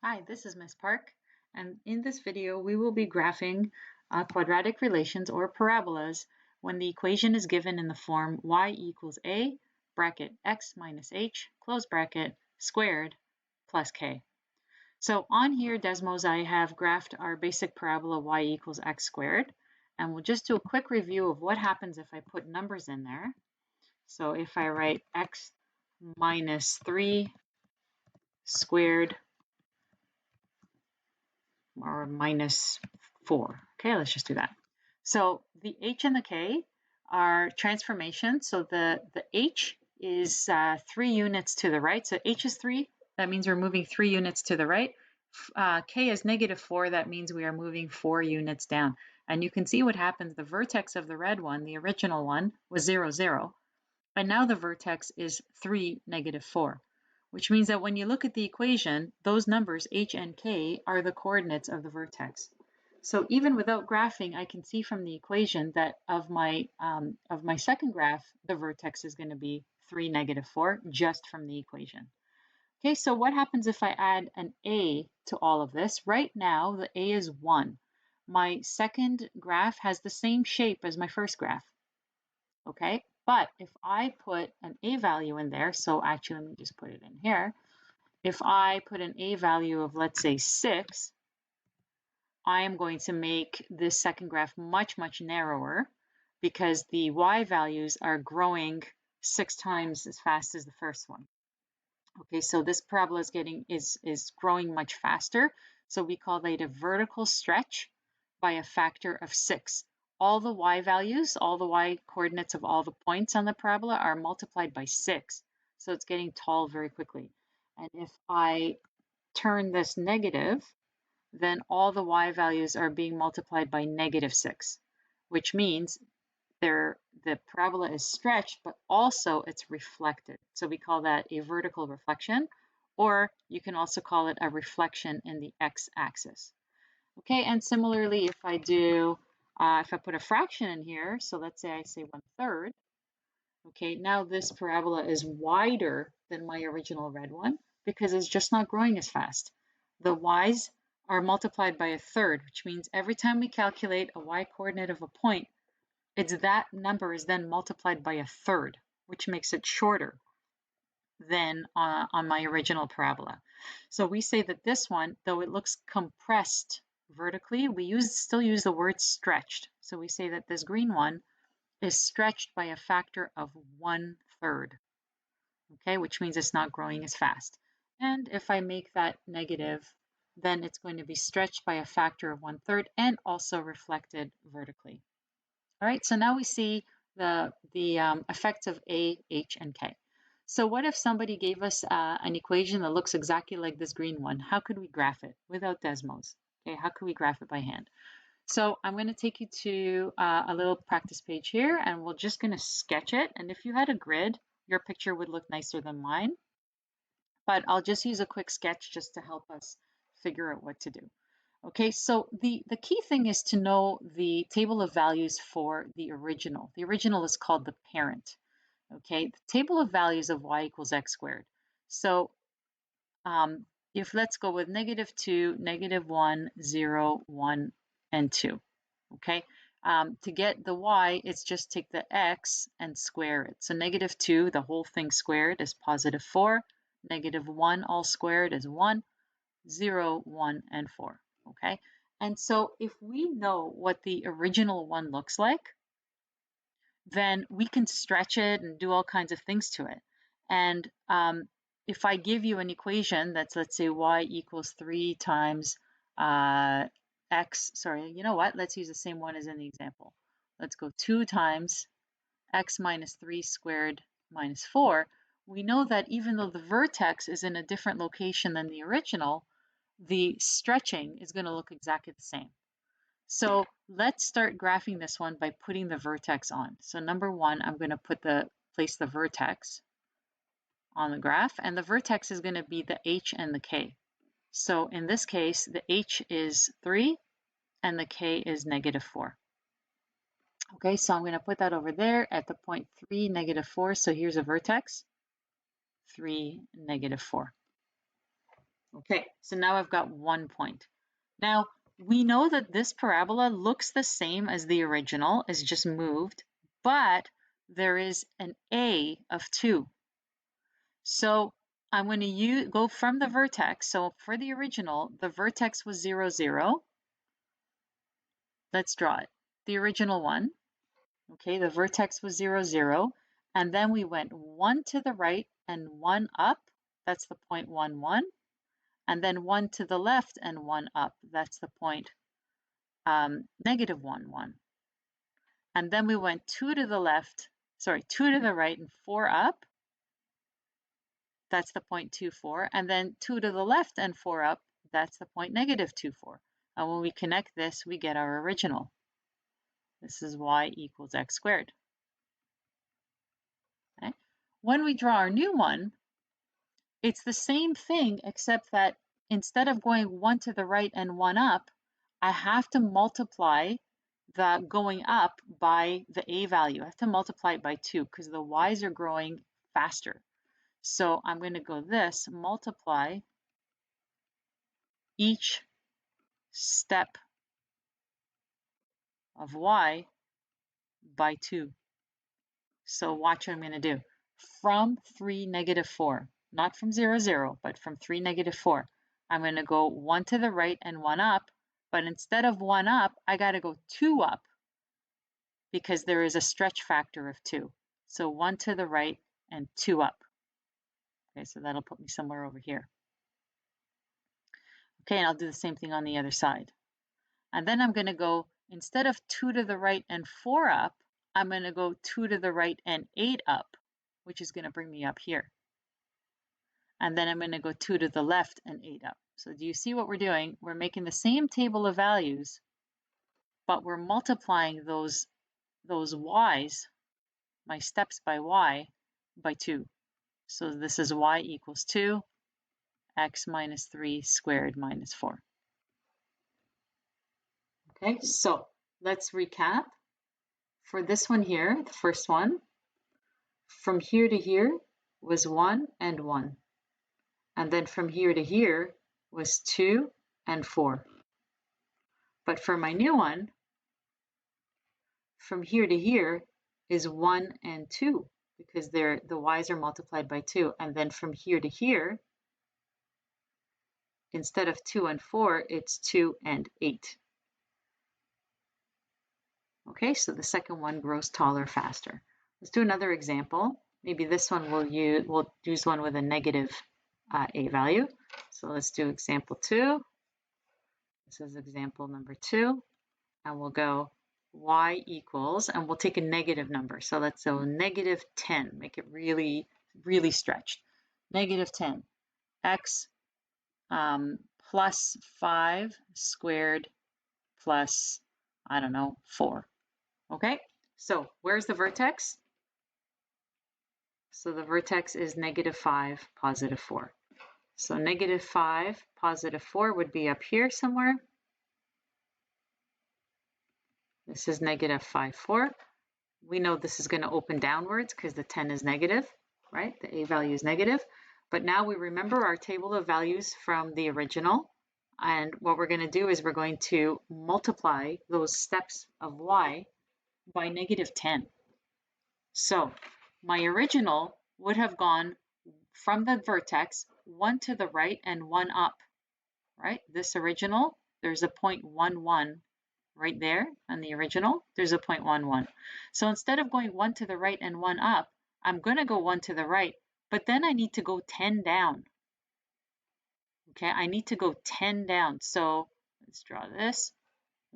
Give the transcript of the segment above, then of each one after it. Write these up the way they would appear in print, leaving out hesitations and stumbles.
Hi, this is Ms. Park, and in this video we will be graphing quadratic relations or parabolas when the equation is given in the form y equals a bracket x minus h close bracket squared plus k. So on here, Desmos, I have graphed our basic parabola y equals x squared, and we'll just do a quick review of what happens if I put numbers in there. So if I write x minus 3 squared or minus 4. Okay, let's just do that. So the h and the k are transformations. So the h is 3 units to the right. So h is 3. That means we're moving 3 units to the right. K is -4. That means we are moving 4 units down. And you can see what happens. The vertex of the red one, the original one, was 0, 0. And now the vertex is 3, -4, which means that when you look at the equation, those numbers, h and k, are the coordinates of the vertex. So even without graphing, I can see from the equation that of my second graph, the vertex is going to be 3, -4, just from the equation. Okay, so what happens if I add an a to all of this? Right now, the a is 1. My second graph has the same shape as my first graph. Okay, but if I put an a value in there, so actually let me just put it in here. If I put an a value of, let's say, 6, I am going to make this second graph much, much narrower because the y values are growing 6 times as fast as the first one. Okay, so this parabola is growing much faster. So we call that a vertical stretch by a factor of 6. All the y values, all the y coordinates of all the points on the parabola are multiplied by 6. So it's getting tall very quickly. And if I turn this negative, then all the y values are being multiplied by -6, which means the parabola is stretched, but also it's reflected. So we call that a vertical reflection, or you can also call it a reflection in the x-axis. Okay, and similarly, if I put a fraction in here, so let's say I say 1/3, okay, now this parabola is wider than my original red one because it's just not growing as fast. The y's are multiplied by 1/3, which means every time we calculate a y coordinate of a point, that number is then multiplied by 1/3, which makes it shorter than on my original parabola. So we say that this one, though it looks compressed vertically, we still use the word stretched. So we say that this green one is stretched by a factor of 1/3, okay, which means it's not growing as fast. And if I make that negative, then it's going to be stretched by a factor of 1/3 and also reflected vertically. All right, so now we see the effects of A, H, and K. So what if somebody gave us an equation that looks exactly like this green one? How could we graph it without Desmos? Okay, how could we graph it by hand? So I'm going to take you to a little practice page here, and we're just going to sketch it. And if you had a grid, your picture would look nicer than mine. But I'll just use a quick sketch just to help us figure out what to do. Okay, so the key thing is to know the table of values for the original. The original is called the parent. Okay, the table of values of y equals x squared. So if let's go with -2, -1, 0, 1, and 2. Okay, to get the y, it's just take the x and square it. So -2, the whole thing squared is +4. -1 all squared is 1. 0, 1, and 4. Okay, and so if we know what the original one looks like, then we can stretch it and do all kinds of things to it. And if I give you an equation that's, let's say, y equals 3 times x, sorry, you know what? Let's use the same one as in the example. Let's go 2 times x minus 3 squared minus 4. We know that even though the vertex is in a different location than the original, the stretching is going to look exactly the same. So let's start graphing this one by putting the vertex on. So number one, I'm going to place the vertex on the graph, and the vertex is going to be the h and the k. So in this case, the h is 3 and the k is -4. Okay, so I'm going to put that over there at the point 3, -4. So here's a vertex, 3, -4. Okay, so now I've got 1 point. Now, we know that this parabola looks the same as the original, it's just moved, but there is an a of 2. So I'm going to go from the vertex. So for the original, the vertex was 0, 0. Let's draw it. The original one. Okay, the vertex was 0, 0. And then we went 1 to the right and 1 up. That's the point 1, 1. And then 1 to the left and 1 up. That's the point negative 1, 1. And then we went 2 to the left, 2 to the right and 4 up. That's the point 2, 4. And then 2 to the left and 4 up. That's the point negative 2, 4. And when we connect this, we get our original. This is y equals x squared. Okay? When we draw our new one, it's the same thing, except that instead of going 1 to the right and 1 up, I have to multiply the going up by the a value. I have to multiply it by 2 because the y's are growing faster. So I'm going to go this, multiply each step of y by 2. So watch what I'm going to do. From 3, negative 4, not from 0, 0, but from 3, negative 4, I'm going to go 1 to the right and 1 up, but instead of 1 up, I got to go 2 up because there is a stretch factor of 2. So 1 to the right and 2 up. Okay, so that'll put me somewhere over here. Okay, and I'll do the same thing on the other side. And then I'm going to go, instead of 2 to the right and 4 up, I'm going to go 2 to the right and 8 up, which is going to bring me up here. And then I'm going to go 2 to the left and 8 up. So do you see what we're doing? We're making the same table of values, but we're multiplying those y's, my steps by y, by 2. So this is y equals 2, x minus 3 squared minus 4. Okay, so let's recap. For this one here, the first one, from here to here was 1 and 1. And then from here to here was 2 and 4. But for my new one, from here to here is 1 and 2 because the y's are multiplied by 2. And then from here to here, instead of 2 and 4, it's 2 and 8. Okay, so the second one grows taller faster. Let's do another example. Maybe this one we'll use one with a negative a value. So let's do example 2. This is example number 2. And we'll go y equals, and we'll take a negative number. So let's go negative 10, make it really, really stretched. Negative 10, x plus 5 squared plus, I don't know, 4. Okay, so where's the vertex? So the vertex is negative 5, positive 4. So negative 5, positive 4 would be up here somewhere. This is negative 5, 4. We know this is going to open downwards because the 10 is negative, right? The a value is negative. But now we remember our table of values from the original. And what we're going to do is we're going to multiply those steps of y by negative 10. So my original would have gone from the vertex 1 to the right and 1 up, right? This original, there's a point 1, 1 right there on the original, there's a point 1, 1. So instead of going 1 to the right and 1 up, I'm going to go 1 to the right, but then I need to go 10 down. Okay, I need to go 10 down. So let's draw this.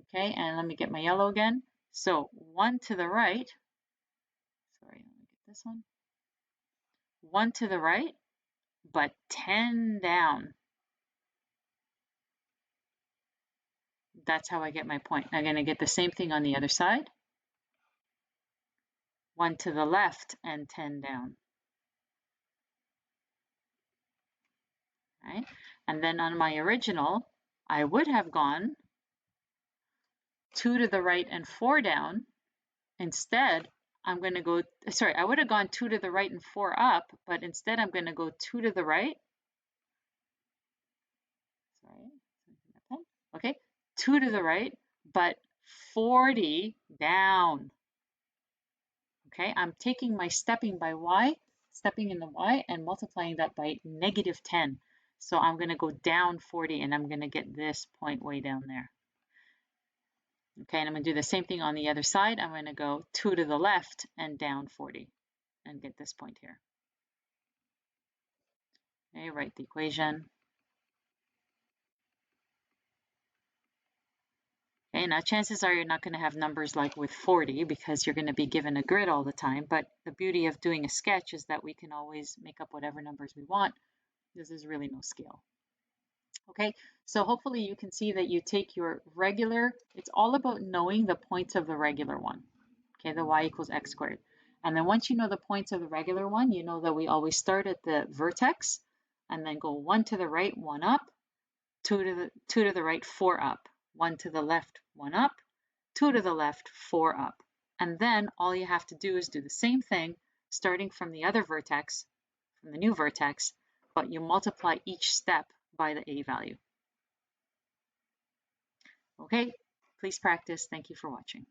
Okay, and let me get my yellow again. So 1 to the right, sorry, let me get this one. 1 to the right, but 10 down. That's how I get my point. I'm going to get the same thing on the other side. 1 to the left and 10 down. Right? And then on my original, I would have gone 2 to the right and 4 down. Instead, I'm going to go, sorry, I would have gone 2 to the right and 4 up, but instead I'm going to go 2 to the right 2 to the right, but 40 down. Okay, I'm taking my stepping by y, stepping in the y, and multiplying that by -10. So I'm going to go down 40, and I'm going to get this point way down there. Okay, and I'm going to do the same thing on the other side. I'm going to go 2 to the left and down 40 and get this point here. Okay, write the equation. Okay, now chances are you're not going to have numbers like with 40 because you're going to be given a grid all the time, but the beauty of doing a sketch is that we can always make up whatever numbers we want. This is really no scale. Okay, so hopefully you can see that you take your regular, it's all about knowing the points of the regular one, okay, the y equals x squared. And then once you know the points of the regular one, you know that we always start at the vertex and then go 1 to the right, 1 up, 2 to the right, 4 up, 1 to the left, 1 up, 2 to the left, 4 up. And then all you have to do is do the same thing starting from the other vertex, from the new vertex, but you multiply each step by the a value. Okay, please practice. Thank you for watching.